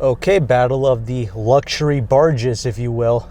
Okay, battle of the luxury barges, if you will.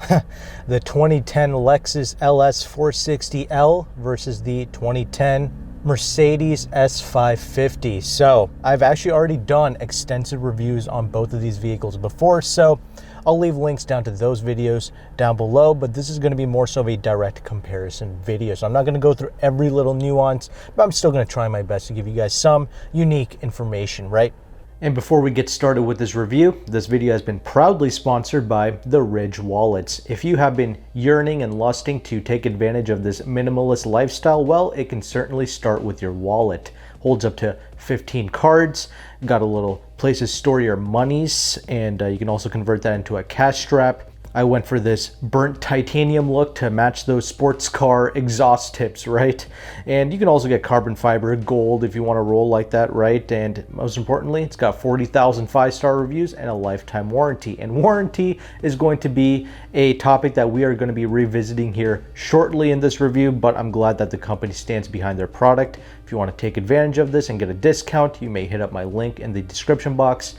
The 2010 Lexus LS460L versus the 2010 Mercedes S550. So I've actually already done extensive reviews on both of these vehicles before, so I'll leave links down to those videos down below, but this is going to be more so of a direct comparison video. So I'm not going to go through every little nuance, but I'm still going to try my best to give you guys some unique information, right? And before we get started with this review, this video has been proudly sponsored by the Ridge Wallets. If you have been yearning and lusting to take advantage of this minimalist lifestyle, well, it can certainly start with your wallet. Holds up to 15 cards, got a little place to store your monies, and you can also convert that into a cash strap. I went for this burnt titanium look to match those sports car exhaust tips, right? And you can also get carbon fiber gold if you want to roll like that, right? And most importantly, it's got 40,000 5-star reviews and a lifetime warranty. And warranty is going to be a topic that we are going to be revisiting here shortly in this review, but I'm glad that the company stands behind their product. If you want to take advantage of this and get a discount, you may hit up my link in the description box,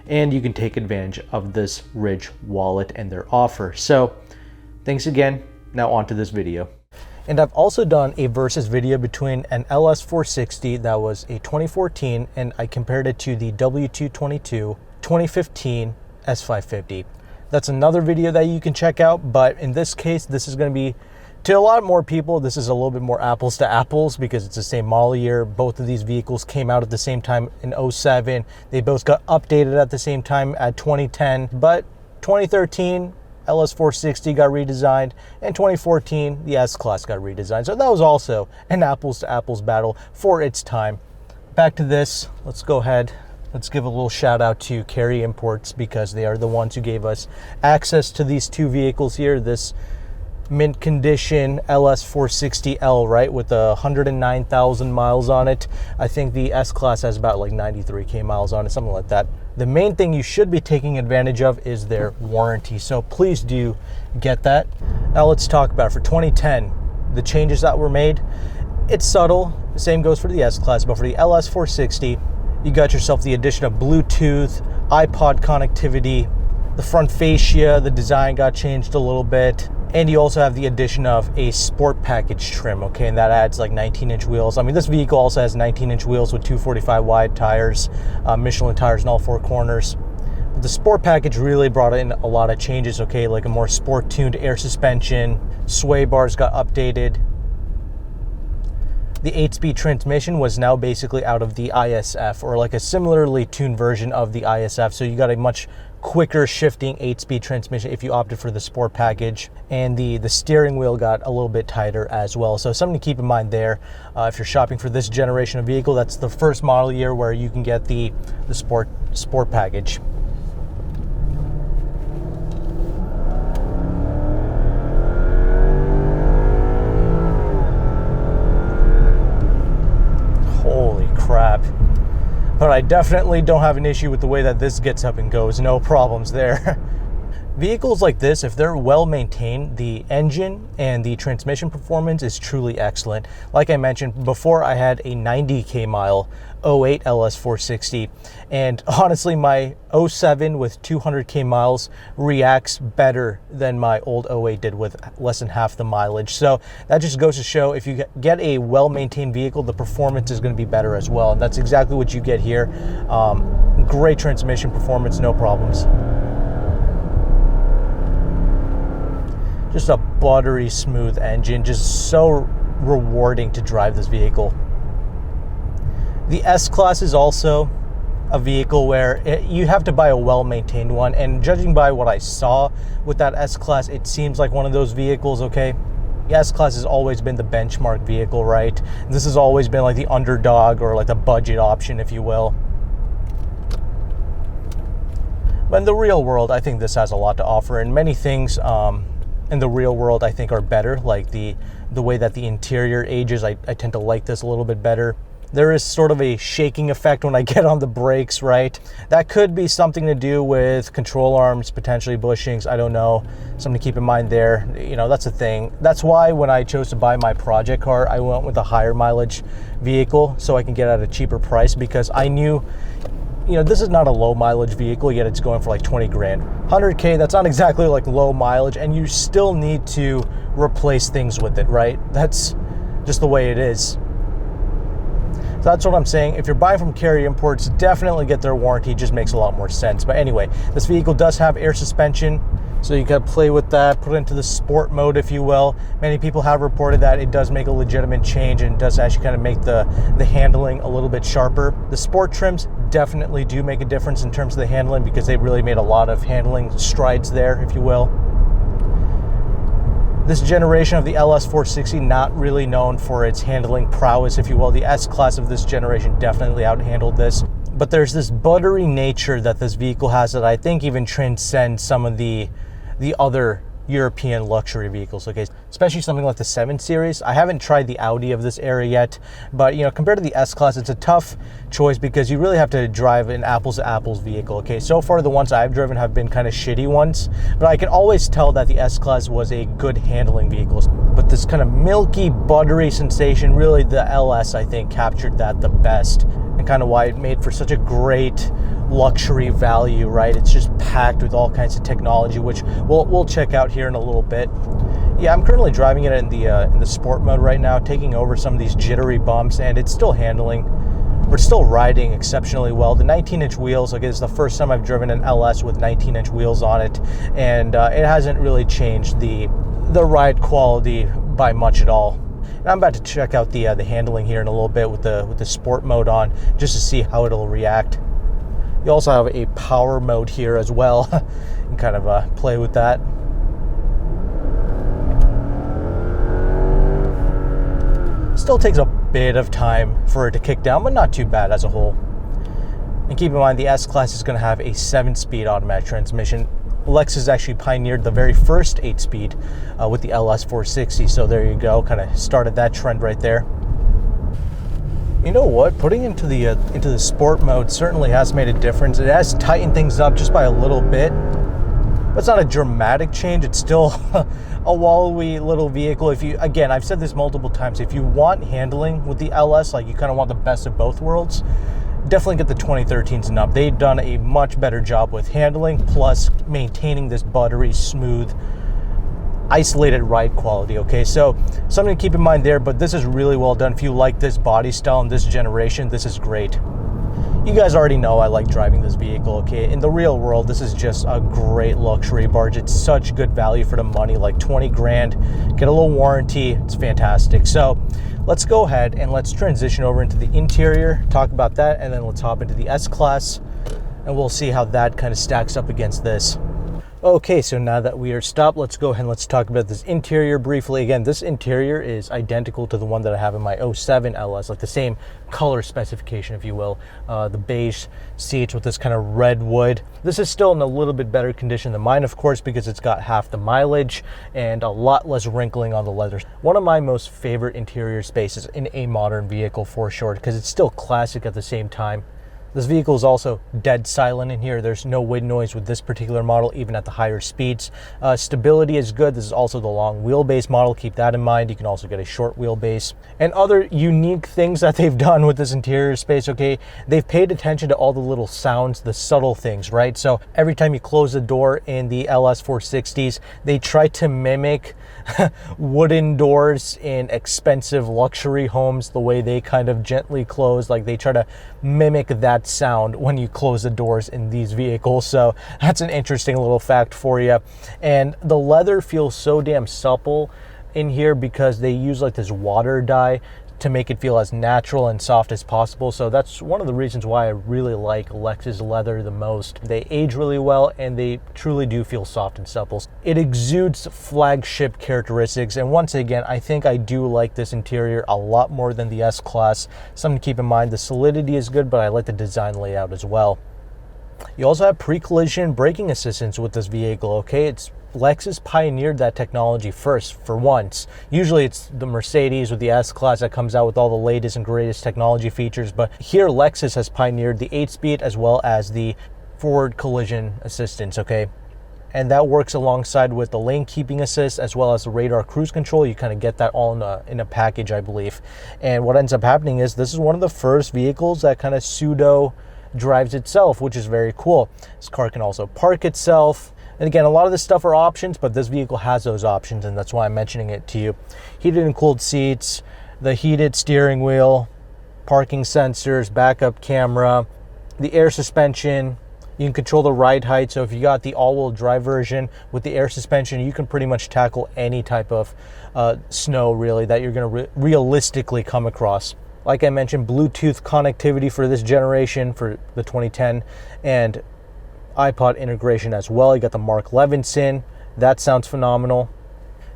and you can take advantage of this Ridge wallet and their offer. So thanks again. Now on to this video. And I've also done a versus video between an LS460 that was a 2014, and I compared it to the W222 2015 S550. That's another video that you can check out, but in this case, this is going to be, to a lot more people, this is a little bit more apples to apples because it's the same model year. Both of these vehicles came out at the same time in 07. They both got updated at the same time at 2010, but 2013, LS460 got redesigned, and 2014, the S-Class got redesigned. So that was also an apples to apples battle for its time. Back to this, let's go ahead. Let's give a little shout out to Cary Imports because they are the ones who gave us access to these two vehicles here. This mint condition LS460L, right, with 109,000 miles on it. I think the S-Class has about like 93K miles on it, something like that. The main thing you should be taking advantage of is their warranty, so please do get that. Now let's talk about it. For 2010, the changes that were made, it's subtle. The same goes for the S-Class, but for the LS460, you got yourself the addition of Bluetooth, iPod connectivity, the front fascia, the design got changed a little bit. And you also have the addition of a sport package trim, okay, and that adds like 19-inch wheels. I mean, this vehicle also has 19-inch wheels with 245 wide tires, Michelin tires in all four corners. But the sport package really brought in a lot of changes, okay, like a more sport-tuned air suspension, sway bars got updated. The 8-speed transmission was now basically out of the ISF, or like a similarly tuned version of the ISF, so you got a much quicker shifting 8-speed transmission if you opted for the sport package, and the steering wheel got a little bit tighter as well. So something to keep in mind there if you're shopping for this generation of vehicle. That's the first model year where you can get the sport package. Holy crap. But I definitely don't have an issue with the way that this gets up and goes. No problems there. Vehicles like this, if they're well maintained, the engine and the transmission performance is truly excellent. Like I mentioned before, I had a 90K mile 08 LS460, and honestly my 07 with 200K miles reacts better than my old 08 did with less than half the mileage. So that just goes to show if you get a well-maintained vehicle, the performance is going to be better as well, and that's exactly what you get here. Great transmission performance, no problems. Just a buttery smooth engine, just so rewarding to drive this vehicle. The S-Class is also a vehicle where you have to buy a well-maintained one, and judging by what I saw with that S-Class, it seems like one of those vehicles, okay? The S-Class has always been the benchmark vehicle, right? This has always been like the underdog or like the budget option, if you will. But in the real world, I think this has a lot to offer, and many things in the real world I think are better, like the way that the interior ages. I tend to like this a little bit better. There is sort of a shaking effect when I get on the brakes, right? That could be something to do with control arms, potentially bushings, I don't know. Something to keep in mind there. You know, that's a thing. That's why when I chose to buy my project car, I went with a higher mileage vehicle so I can get at a cheaper price, because I knew you know, this is not a low mileage vehicle, yet it's going for like 20 grand. 100K, that's not exactly like low mileage, and you still need to replace things with it, right? That's just the way it is. So that's what I'm saying. If you're buying from Cary Imports, definitely get their warranty. It just makes a lot more sense. But anyway, this vehicle does have air suspension, so you can play with that, put it into the sport mode, if you will. Many people have reported that it does make a legitimate change, and it does actually kind of make the handling a little bit sharper. The sport trims definitely do make a difference in terms of the handling, because they really made a lot of handling strides there, if you will. This generation of the LS460, not really known for its handling prowess, if you will. The S-Class of this generation definitely outhandled this. But there's this buttery nature that this vehicle has that I think even transcends some of the other European luxury vehicles, okay? Especially something like the 7 Series. I haven't tried the Audi of this era yet, but you know, compared to the S-Class, it's a tough choice because you really have to drive an apples-to-apples vehicle, okay? So far, the ones I've driven have been kind of shitty ones, but I can always tell that the S-Class was a good handling vehicle. But this kind of milky, buttery sensation, really the LS, I think, captured that the best, and kind of why it made for such a great luxury value, right? It's just packed with all kinds of technology, which we'll check out here in a little bit. Yeah, I'm currently driving it in the sport mode right now, taking over some of these jittery bumps, and it's still handling. We're still riding exceptionally well. The 19-inch wheels, okay, this is the first time I've driven an LS with 19-inch wheels on it, and it hasn't really changed the ride quality by much at all. And I'm about to check out the handling here in a little bit with the sport mode on, just to see how it'll react. You also have a power mode here as well, and kind of play with that. Still takes a bit of time for it to kick down, but not too bad as a whole. And keep in mind, the S-Class is going to have a 7-speed automatic transmission. Lexus actually pioneered the very first 8-speed with the LS460, so there you go, kind of started that trend right there. You know what? Putting into the sport mode certainly has made a difference. It has tightened things up just by a little bit, but it's not a dramatic change. It's still a wallowy little vehicle. Again, I've said this multiple times, if you want handling with the LS, like you kind of want the best of both worlds, definitely get the 2013s and up. They've done a much better job with handling, plus maintaining this buttery, smooth, isolated ride quality, okay? So something to keep in mind there, but this is really well done. If you like this body style in this generation, this is great. You guys already know I like driving this vehicle, okay? In the real world, this is just a great luxury barge. It's such good value for the money, like 20 grand, get a little warranty, it's fantastic. So let's go ahead and let's transition over into the interior, talk about that, and then let's hop into the S-Class, and we'll see how that kind of stacks up against this. Okay, so now that we are stopped, let's go ahead and let's talk about this interior briefly. Again, this interior is identical to the one that I have in my 07 LS, like the same color specification, if you will. The beige seats with this kind of red wood. This is still in a little bit better condition than mine, of course, because it's got half the mileage and a lot less wrinkling on the leather. One of my most favorite interior spaces in a modern vehicle, for sure, because it's still classic at the same time. This vehicle is also dead silent in here. There's no wind noise with this particular model, even at the higher speeds. Stability is good. This is also the long wheelbase model. Keep that in mind. You can also get a short wheelbase. And other unique things that they've done with this interior space, okay, they've paid attention to all the little sounds, the subtle things, right? So every time you close the door in the LS460s, they try to mimic wooden doors in expensive luxury homes, the way they kind of gently close. Like they try to mimic that sound when you close the doors in these vehicles. So that's an interesting little fact for you. And the leather feels so damn supple in here because they use like this water dye to make it feel as natural and soft as possible. So that's one of the reasons why I really like Lexus leather the most. They age really well and they truly do feel soft and supple. It exudes flagship characteristics, and once again, I think I do like this interior a lot more than the S-Class. Something to keep in mind, the solidity is good, but I like the design layout as well. You also have pre-collision braking assistance with this vehicle, okay? Lexus pioneered that technology first, for once. Usually it's the Mercedes with the S-Class that comes out with all the latest and greatest technology features, but here Lexus has pioneered the 8-speed as well as the forward collision assistance, okay? And that works alongside with the lane keeping assist as well as the radar cruise control. You kind of get that all in a package, I believe. And what ends up happening is this is one of the first vehicles that kind of pseudo drives itself, which is very cool. This car can also park itself. And again, a lot of this stuff are options, but this vehicle has those options, and that's why I'm mentioning it to you. Heated and cooled seats, the heated steering wheel, parking sensors, backup camera, the air suspension. You can control the ride height. So if you got the all-wheel drive version with the air suspension, you can pretty much tackle any type of snow really that you're going to realistically come across. Like I mentioned, Bluetooth connectivity for this generation for the 2010, and iPod integration as well. You got the Mark Levinson. That sounds phenomenal.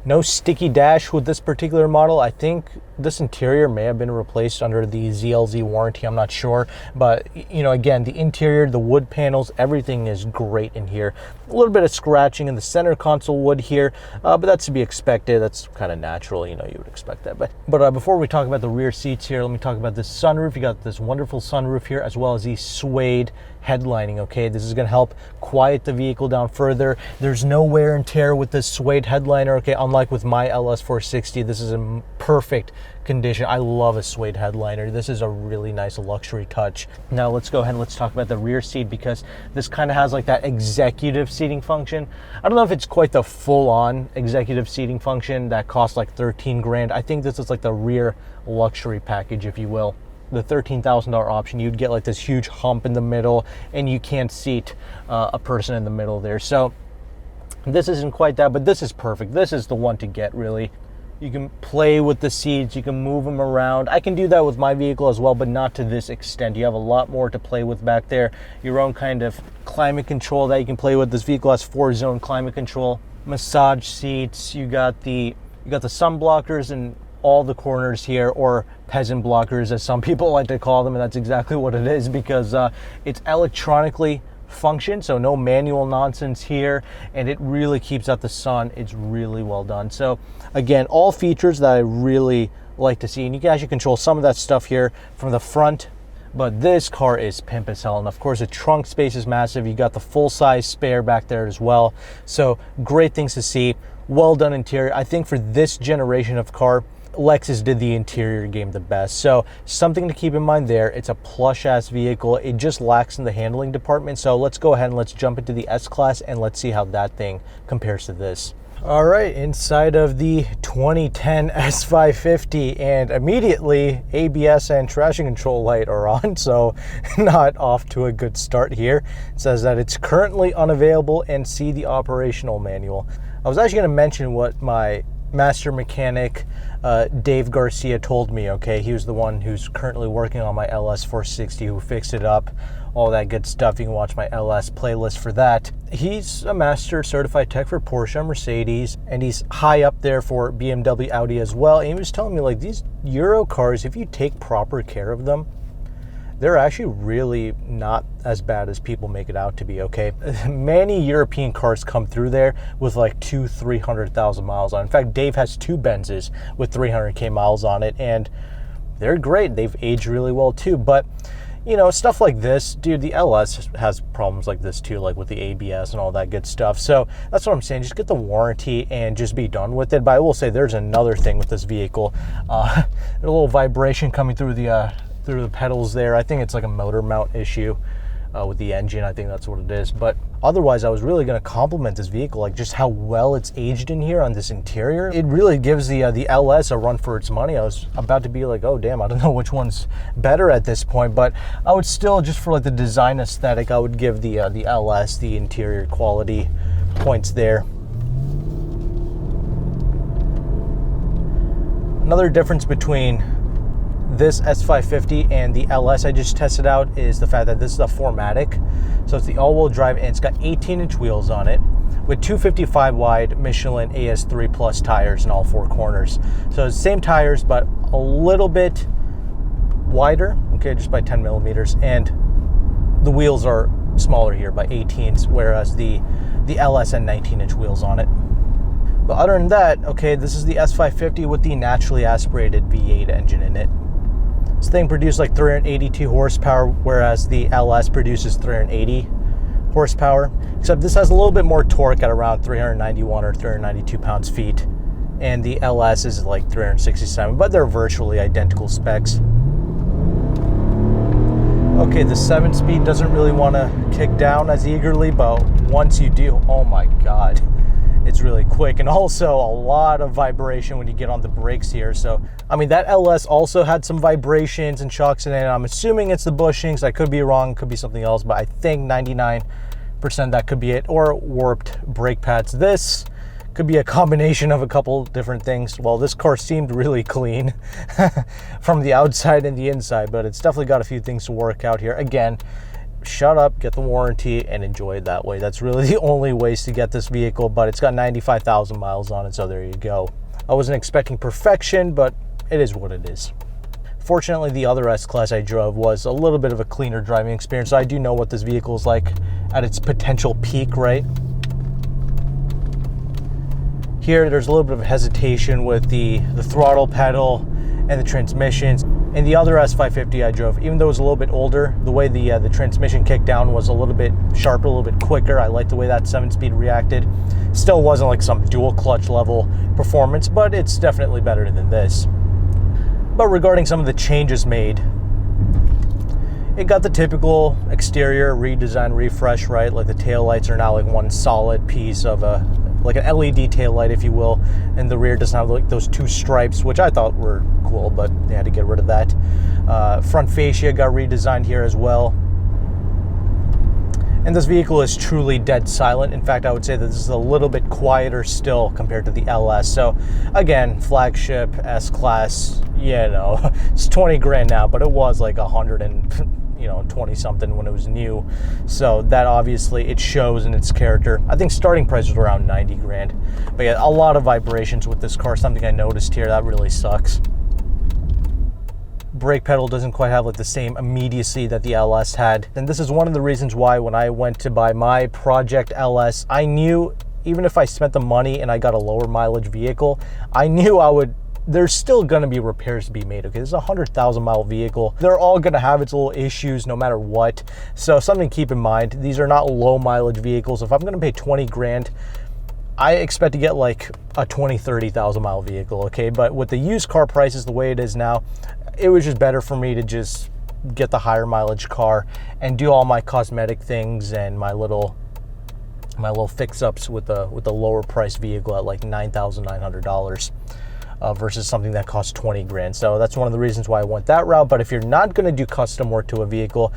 No sticky dash with this particular model. I think this interior may have been replaced under the ZLZ warranty. I'm not sure. But, you know, again, the interior, the wood panels, everything is great in here. A little bit of scratching in the center console wood here, but that's to be expected. That's kind of natural. You know, you would expect that. But before we talk about the rear seats here, let me talk about this sunroof. You got this wonderful sunroof here, as well as the suede headlining. Okay, this is going to help quiet the vehicle down further. There's no wear and tear with this suede headliner. Okay, unlike with my LS460, this is in perfect condition. I love a suede headliner. This is a really nice luxury touch. Now let's go ahead and let's talk about the rear seat, because this kind of has like that executive seating function. I don't know if it's quite the full-on executive seating function that costs like 13 grand. I think this is like the rear luxury package, if you will. The $13,000 option, you'd get like this huge hump in the middle, and you can't seat a person in the middle there. So this isn't quite that, but this is perfect. This is the one to get, really. You can play with the seats, you can move them around. I can do that with my vehicle as well, but not to this extent. You have a lot more to play with back there. Your own kind of climate control that you can play with. This vehicle has 4-zone climate control, massage seats. You got the sun blockers and all the corners here, or peasant blockers as some people like to call them, and that's exactly what it is, because it's electronically functioned, so no manual nonsense here, and it really keeps out the sun. It's really well done. So again, all features that I really like to see, and you can actually control some of that stuff here from the front. But this car is pimp as hell, and of course the trunk space is massive. You got the full-size spare back there as well, so great things to see. Well done interior. I think for this generation of car, Lexus did the interior game the best. So something to keep in mind there. It's a plush ass vehicle. It just lacks in the handling department. So let's go ahead and let's jump into the S-Class and let's see how that thing compares to this. All right, inside of the 2010 S550, and immediately ABS and traction control light are on, so not off to a good start here. It says that it's currently unavailable and see the operational manual. I was actually going to mention what my master mechanic Dave Garcia told me. Okay, he was the one who's currently working on my LS460, who fixed it up, all that good stuff. You can watch my LS playlist for that. He's a master certified tech for Porsche, Mercedes, and he's high up there for BMW, Audi as well. And he was telling me, like, these Euro cars, if you take proper care of them, they're actually really not as bad as people make it out to be. Okay, many European cars come through there with like 200,000-300,000 miles on. In fact, Dave has 2 Benzes with 300k miles on it, and they're great. They've aged really well too. But you know, stuff like this, dude, the LS has problems like this too, like with the ABS and all that good stuff. So that's what I'm saying. Just get the warranty and just be done with it. But I will say there's another thing with this vehicle. There's a little vibration coming through the pedals there. I think it's like a motor mount issue with the engine. I think that's what it is. But otherwise, I was really going to compliment this vehicle, like just how well it's aged in here on this interior. It really gives the LS a run for its money. I was about to be like, oh damn, I don't know which one's better at this point, but I would still, just for like the design aesthetic, I would give the LS the interior quality points there. Another difference between this S550 and the LS I just tested out is the fact that this is a 4MATIC. So it's the all-wheel drive, and it's got 18-inch wheels on it with 255 wide Michelin AS3 Plus tires in all 4 corners. So it's the same tires, but a little bit wider, okay, just by 10 millimeters. And the wheels are smaller here by 18s, whereas the LS had 19-inch wheels on it. But other than that, okay, this is the S550 with the naturally aspirated V8 engine in it. This thing produced like 382 horsepower, whereas the LS produces 380 horsepower. Except this has a little bit more torque at around 391 or 392 pounds-feet. And the LS is like 367, but they're virtually identical specs. Okay, the 7-speed doesn't really want to kick down as eagerly, but once you do, oh my God, it's really quick. And also a lot of vibration when you get on the brakes here. So, I mean, that LS also had some vibrations and shocks in it. I'm assuming it's the bushings. I could be wrong, could be something else, but I think 99% that could be it, or warped brake pads. This could be a combination of a couple different things. Well, this car seemed really clean from the outside and the inside, but it's definitely got a few things to work out here. Again, shut up, get the warranty, and enjoy it that way. That's really the only ways to get this vehicle, but it's got 95,000 miles on it, so there you go. I wasn't expecting perfection, but it is what it is. Fortunately, the other S-Class I drove was a little bit of a cleaner driving experience, so I do know what this vehicle is like at its potential peak, right? Here, there's a little bit of hesitation with the throttle pedal and the transmissions. And the other S550 I drove, even though it was a little bit older, the way the transmission kicked down was a little bit sharper, a little bit quicker. I liked the way that 7-speed reacted. Still wasn't like some dual clutch level performance, but it's definitely better than this. But regarding some of the changes made, it got the typical exterior redesign, refresh, right? Like the taillights are now like one solid piece of like an LED taillight, if you will, and the rear doesn't have like those two stripes, which I thought were cool, but they had to get rid of that. Front fascia got redesigned here as well. And this vehicle is truly dead silent. In fact, I would say that this is a little bit quieter still compared to the LS. So again, flagship S-Class, you know, it's 20 grand now, but it was like 120 something when it was new. So that obviously it shows in its character. I think starting price was around 90 grand. But yeah, a lot of vibrations with this car. Something I noticed here that really sucks. Brake pedal doesn't quite have like the same immediacy that the LS had. And this is one of the reasons why when I went to buy my Project LS, I knew even if I spent the money and I got a lower mileage vehicle, I knew there's still gonna be repairs to be made, okay? This is a 100,000 mile vehicle. They're all gonna have its little issues no matter what. So something to keep in mind, these are not low mileage vehicles. If I'm gonna pay 20 grand, I expect to get like a 20, 30,000 mile vehicle, okay? But with the used car prices the way it is now, it was just better for me to just get the higher mileage car and do all my cosmetic things and my little fix-ups with the lower price vehicle at like $9,900 versus something that costs 20 grand. So that's one of the reasons why I went that route. But if you're not going to do custom work to a vehicle,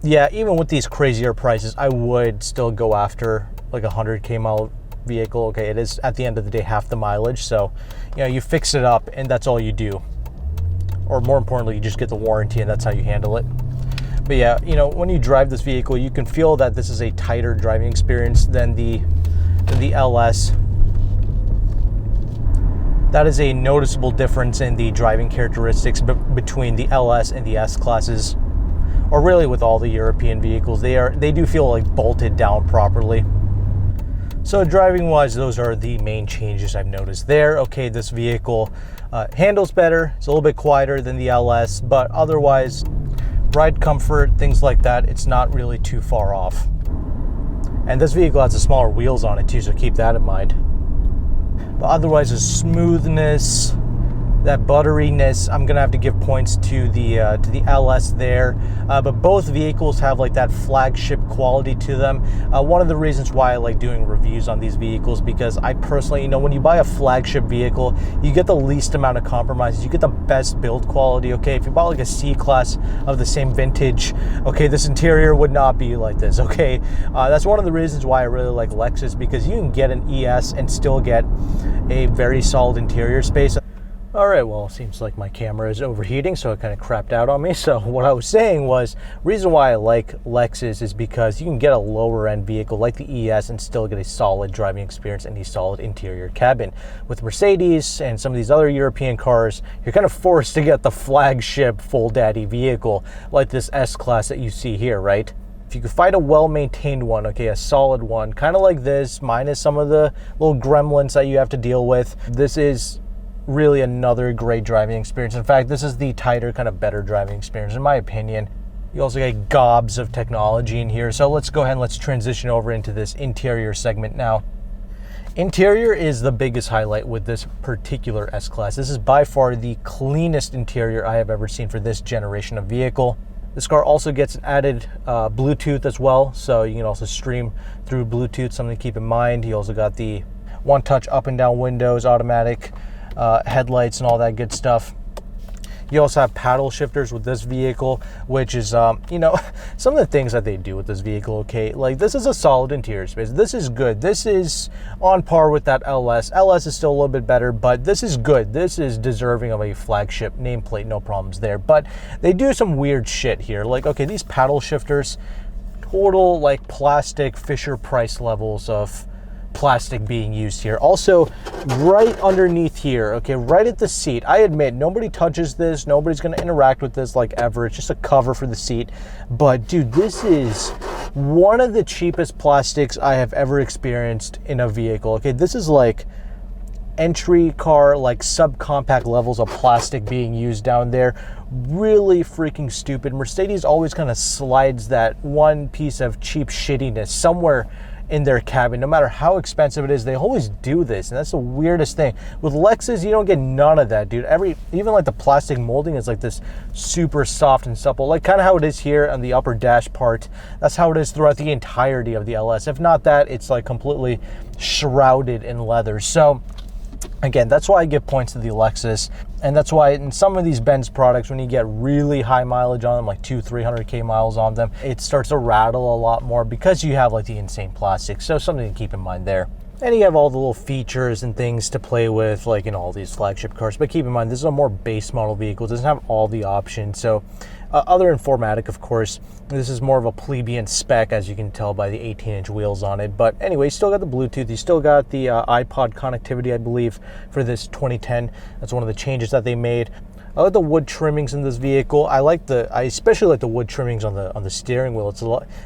yeah, even with these crazier prices, I would still go after like a 100K mile vehicle. Okay, it is at the end of the day half the mileage, so you know, you fix it up and that's all you do. Or more importantly, you just get the warranty and that's how you handle it. But yeah, you know, when you drive this vehicle, you can feel that this is a tighter driving experience than the LS. That is a noticeable difference in the driving characteristics between the LS and the S classes, or really with all the European vehicles. They do feel like bolted down properly. So driving wise, those are the main changes I've noticed there. Okay, this vehicle handles better. It's a little bit quieter than the LS, but otherwise, ride comfort, things like that, it's not really too far off. And this vehicle has the smaller wheels on it too, so keep that in mind. But otherwise, the smoothness, that butteriness, I'm gonna have to give points to the LS there. But both vehicles have like that flagship quality to them. One of the reasons why I like doing reviews on these vehicles, because I personally, you know, when you buy a flagship vehicle, you get the least amount of compromises. You get the best build quality. Okay, if you bought like a C-Class of the same vintage, okay, this interior would not be like this. Okay, that's one of the reasons why I really like Lexus, because you can get an ES and still get a very solid interior space. All right, well, it seems like my camera is overheating, so it kind of crapped out on me. So what I was saying was, reason why I like Lexus is because you can get a lower end vehicle like the ES and still get a solid driving experience and a solid interior cabin. With Mercedes and some of these other European cars, you're kind of forced to get the flagship full daddy vehicle like this S-Class that you see here, right? If you could find a well-maintained one, okay, a solid one, kind of like this, minus some of the little gremlins that you have to deal with, this is really another great driving experience. In fact, this is the tighter, kind of better driving experience, in my opinion. You also get gobs of technology in here. So let's go ahead and let's transition over into this interior segment now. Interior is the biggest highlight with this particular S-Class. This is by far the cleanest interior I have ever seen for this generation of vehicle. This car also gets an added Bluetooth as well, so you can also stream through Bluetooth, something to keep in mind. You also got the one-touch up and down windows, automatic headlights, and all that good stuff. You also have paddle shifters with this vehicle, which is, you know, some of the things that they do with this vehicle, okay? Like, this is a solid interior space. This is good. This is on par with that LS. LS is still a little bit better, but this is good. This is deserving of a flagship nameplate, no problems there. But they do some weird shit here. Like, okay, these paddle shifters, total, like, plastic Fisher-Price levels of plastic being used here. Also, right underneath here, okay, right at the seat, I admit nobody touches this, nobody's going to interact with this like ever. It's just a cover for the seat. But dude, this is one of the cheapest plastics I have ever experienced in a vehicle. Okay, this is like entry car, like subcompact levels of plastic being used down there. Really freaking stupid. Mercedes always kind of slides that one piece of cheap shittiness somewhere in their cabin. No matter how expensive it is, they always do this, and that's the weirdest thing. With Lexus, you don't get none of that, dude. Even like the plastic molding is like this super soft and supple, like kind of how it is here on the upper dash part. That's how it is throughout the entirety of the LS. If not that, it's like completely shrouded in leather. So again, that's why I give points to the Lexus, and that's why in some of these Benz products, when you get really high mileage on them, like 200-300K miles on them, it starts to rattle a lot more because you have like the insane plastic. So something to keep in mind there. And you have all the little features and things to play with, like in all these flagship cars. But keep in mind, this is a more base model vehicle. It doesn't have all the options. So other than 4MATIC, of course, this is more of a plebeian spec, as you can tell by the 18-inch wheels on it. But anyway, you still got the Bluetooth. You still got the iPod connectivity, I believe, for this 2010. That's one of the changes that they made. I like the wood trimmings in this vehicle. I especially like the wood trimmings on the steering wheel.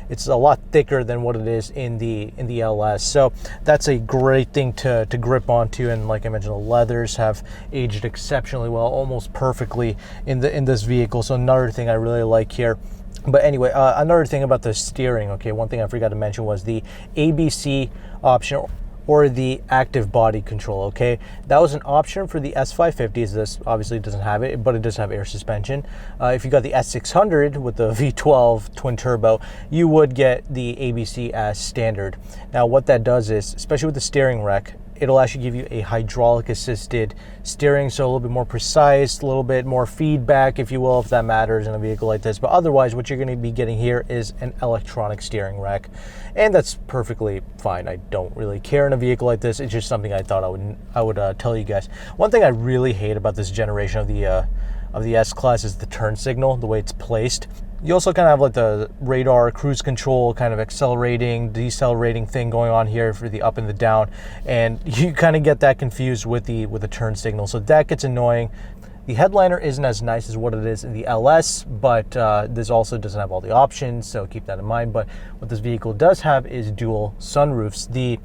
It's a lot thicker than what it is in the LS. So that's a great thing to grip onto. And like I mentioned, the leathers have aged exceptionally well, almost perfectly in this vehicle. So another thing I really like here. But anyway, another thing about the steering, okay, one thing I forgot to mention was the ABC option, or the active body control, okay? That was an option for the S550s. This obviously doesn't have it, but it does have air suspension. If you got the S600 with the V12 twin turbo, you would get the ABC as standard. Now, what that does is, especially with the steering rack, it'll actually give you a hydraulic assisted steering, so a little bit more precise, a little bit more feedback, if you will, if that matters in a vehicle like this. But otherwise, what you're going to be getting here is an electronic steering rack, and that's perfectly fine. I don't really care in a vehicle like this. It's just something I thought I would tell you guys. One thing I really hate about this generation of the S-Class is the turn signal, the way it's placed. You also kind of have like the radar cruise control kind of accelerating, decelerating thing going on here for the up and the down, and you kind of get that confused with the turn signal, so that gets annoying. The headliner isn't as nice as what it is in the LS, but this also doesn't have all the options, so keep that in mind. But what this vehicle does have is dual sunroofs. The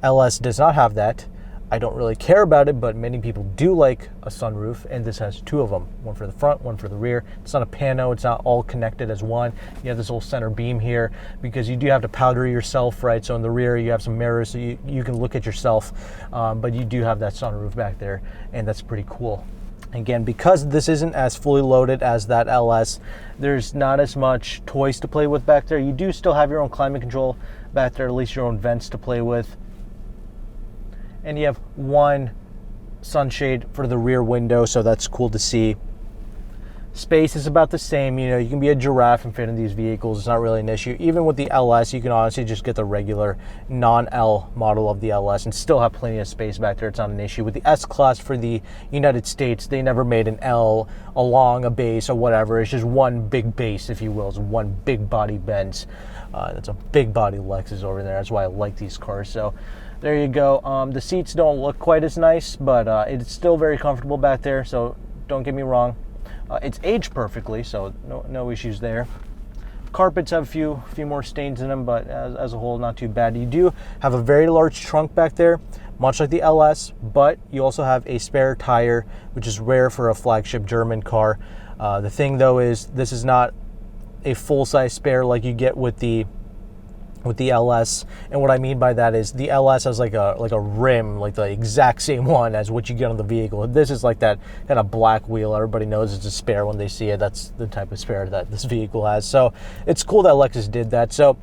LS does not have that. I don't really care about it, but many people do like a sunroof, and this has two of them, one for the front, one for the rear. It's not a pano, it's not all connected as one. You have this whole center beam here because you do have to powder yourself, right? So in the rear you have some mirrors so you can look at yourself, but you do have that sunroof back there, and that's pretty cool. Again, because this isn't as fully loaded as that LS, there's not as much toys to play with back there. You do still have your own climate control back there, at least your own vents to play with. And you have one sunshade for the rear window, so that's cool to see. Space is about the same. You know, you can be a giraffe and fit in these vehicles. It's not really an issue. Even with the LS, you can honestly just get the regular non-L model of the LS and still have plenty of space back there. It's not an issue. With the S-Class for the United States, they never made an L along a base or whatever. It's just one big base, if you will. It's one big body Benz. That's a big body Lexus over there. That's why I like these cars. So there you go. The seats don't look quite as nice, but it's still very comfortable back there, so don't get me wrong. It's aged perfectly, so no issues there. Carpets have a few more stains in them, but as a whole, not too bad. You do have a very large trunk back there, much like the LS, but you also have a spare tire, which is rare for a flagship German car. The thing, though, is this is not a full-size spare like you get with the with the LS. And what I mean by that is the LS has like a rim, like the exact same one as what you get on the vehicle. This is like that kind of black wheel. Everybody knows it's a spare when they see it. That's the type of spare that this vehicle has. So it's cool that Lexus did that. So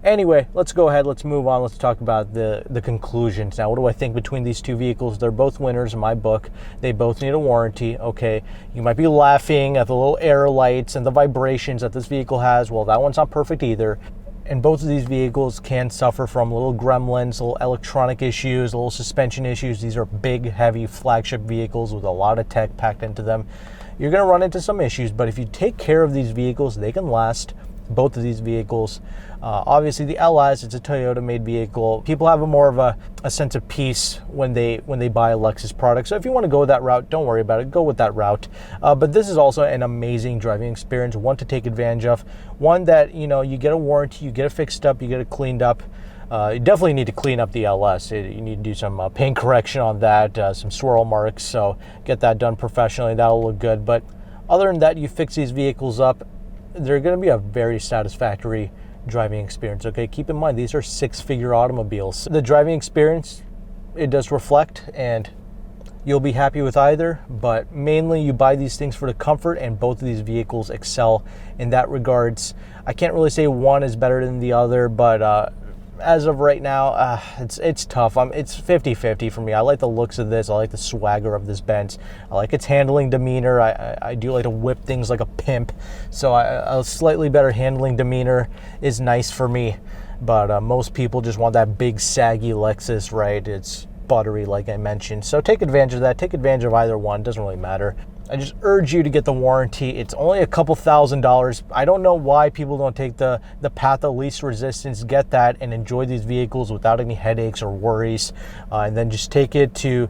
anyway, let's go ahead, let's move on. Let's talk about the conclusions. Now, what do I think between these two vehicles? They're both winners in my book. They both need a warranty. Okay, you might be laughing at the little air lights and the vibrations that this vehicle has. Well, that one's not perfect either. And both of these vehicles can suffer from little gremlins, little electronic issues, little suspension issues. These are big, heavy flagship vehicles with a lot of tech packed into them. You're going to run into some issues, but if you take care of these vehicles, they can last. Both of these vehicles. Obviously, the LS, it's a Toyota-made vehicle. People have more of a sense of peace when they buy a Lexus product. So if you want to go that route, don't worry about it. Go with that route. But this is also an amazing driving experience, one to take advantage of. One that, you know, you get a warranty, you get it fixed up, you get it cleaned up. You definitely need to clean up the LS. You need to do some paint correction on that, some swirl marks. So get that done professionally. That'll look good. But other than that, you fix these vehicles up, they're going to be a very satisfactory driving experience. Okay, keep in mind, these are six-figure automobiles. The driving experience, it does reflect, and you'll be happy with either, but mainly you buy these things for the comfort, and both of these vehicles excel in that regards. I can't really say one is better than the other, but as of right now, it's tough. It's 50-50 for me. I like the looks of this. I like the swagger of this Benz. I like its handling demeanor. I do like to whip things like a pimp. So a slightly better handling demeanor is nice for me. But most people just want that big, saggy Lexus, right? It's buttery, like I mentioned. So take advantage of that. Take advantage of either one. Doesn't really matter. I just urge you to get the warranty. It's only a couple $1,000s. I don't know why people don't take the path of least resistance, get that, and enjoy these vehicles without any headaches or worries. And then just take it to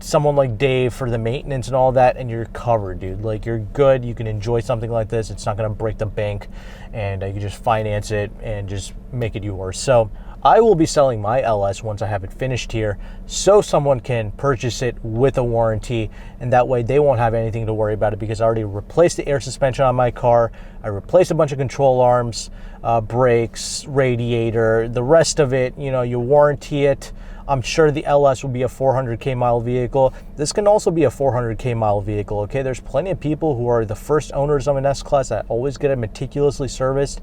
someone like Dave for the maintenance and all that, and you're covered, dude. Like, you're good. You can enjoy something like this. It's not going to break the bank, and you can just finance it and just make it yours. So I will be selling my LS once I have it finished here, so someone can purchase it with a warranty, and that way they won't have anything to worry about it, because I already replaced the air suspension on my car. I replaced a bunch of control arms, brakes, radiator, the rest of it, you know, you warranty it. I'm sure the LS will be a 400K mile vehicle. This can also be a 400K mile vehicle, okay? There's plenty of people who are the first owners of an S-Class that always get it meticulously serviced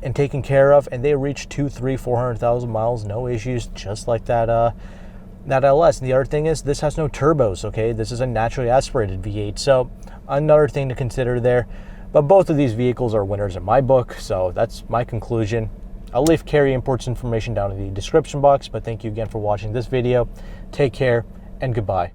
and taken care of, and they reach 200,000, 300,000, 400,000 miles, no issues, just like that LS. And the other thing is, this has no turbos, okay? This is a naturally aspirated V8, so another thing to consider there. But both of these vehicles are winners in my book, so that's my conclusion. I'll leave Cary Imports information down in the description box, but thank you again for watching this video. Take care, and goodbye.